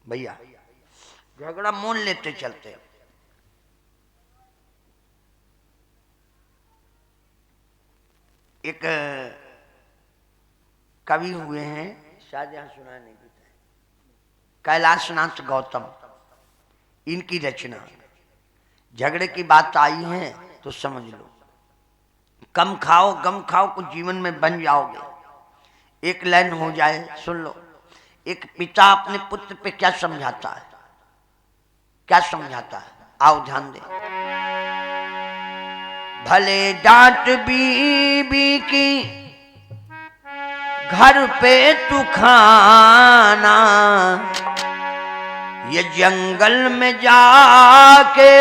भैया झगड़ा मोल लेते चलते। एक कवि हुए हैं, शायद यहाँ सुना नहीं पता, कैलाशनाथ गौतम, इनकी रचना। झगड़े की बात आई है तो समझ लो, कम खाओ गम खाओ कुछ जीवन में बन जाओगे। एक लाइन हो जाए सुन लो। एक पिता अपने पुत्र पे क्या समझाता है, क्या समझाता है, आओ ध्यान दे। भले डांट बीबी की घर पे तू खाना, ये जंगल में जाके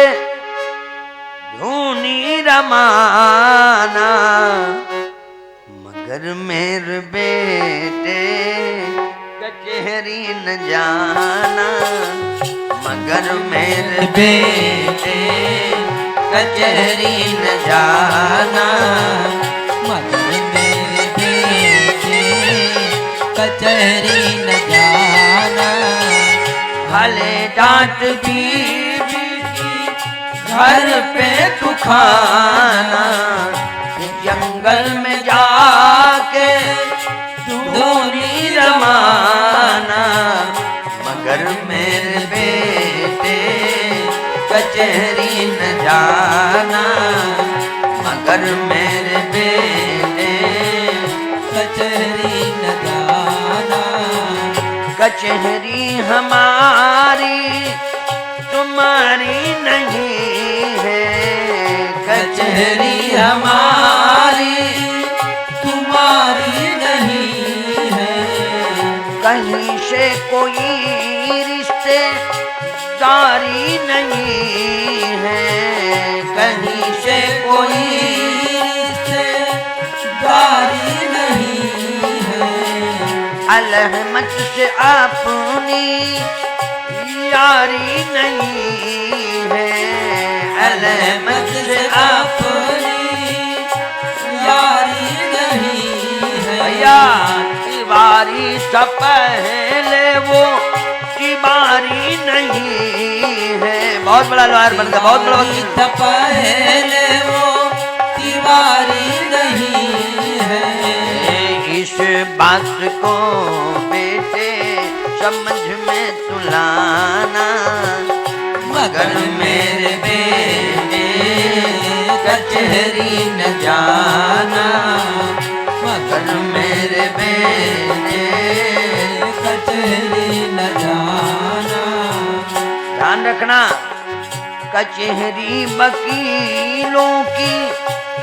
धूनी रमाना, मगर मेरे बेटे कचहरी न जाना, मगर मेरे बेटे कचहरी न जाना, मगर मेरे बेटे कचहरी न जाना। भले डांट बीबी की घर पे तू खाना, जंगल में जाके धूनी रमाना, मगर मेरे बेटे कचहरी न जाना, मगर मेरे बेटे कचहरी न जाना। कचहरी हमारी तुम्हारी नहीं है, कचहरी हमारी तुम्हारी नहीं है। कहीं से कोई रिश्ते दारी नहीं है, कहीं से कोई दारी नहीं है। अलहमत से अपनी यारी नहीं है, अलहमत से अपनी यारी नहीं है। भैया तिवारी से पहले वो तिवारी नहीं है। बहुत बड़ा लोहार बन गया, बहुत बड़ा वकील। पहले वो तिवारी नहीं है। इस बात को बेटे समझ में तुलाना, मगर मेरे बेटे कचहरी न जाना, मगर मेरे बेटे कचहरी न जाना। ध्यान रखना, कचहरी वकीलों की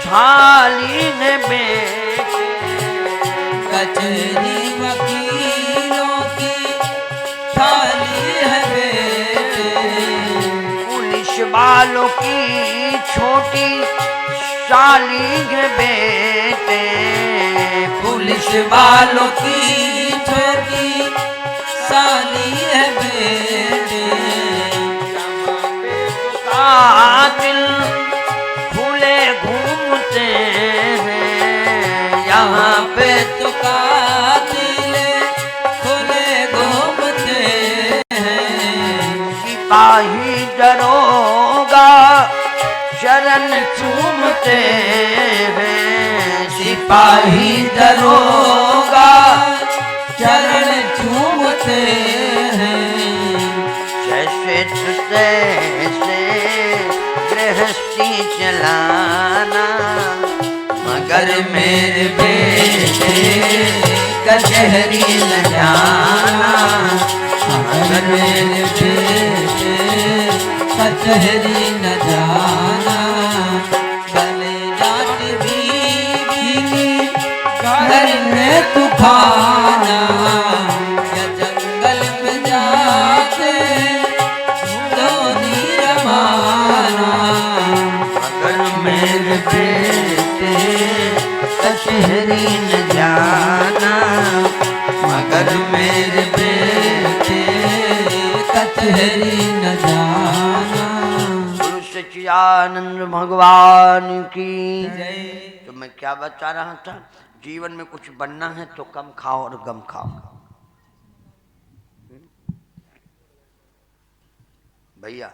थाली में बेटे, कचहरी वकीलों की थाली है बेटे। पुलिस वालों की छोटी साली है बेटे, पुलिस वालों की छोटी साली है बेटे। कातिल खुले घूमते हैं, यहाँ पे तो कातिल खुले घूमते हैं। सिपाही दरोगा शरण चूमते हैं, सिपाही दरोगा चरण चूमते हैं। जैसे तैसे गृहस्थी चलाना, मगर मेरे बेटे कचहरी न जाना, मगर मेरे बेटे कचहरी न जाना। भले डांट बीबी घर में तू खाना, या जंगल में जाके धूनी रमाना, मगर मेरे बेटे कचहरी न जाना, मगर मेरे बेटे कचहरी न जाना। गुरु सच्चिदानंद भगवान की जय। तो मैं क्या बता रहा था, जीवन में कुछ बनना है तो कम खाओ और गम खाओ। भैया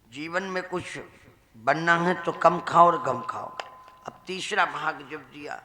जीवन में कुछ बनना है तो कम खाओ और गम खाओ। अब तीसरा भाग जब दिया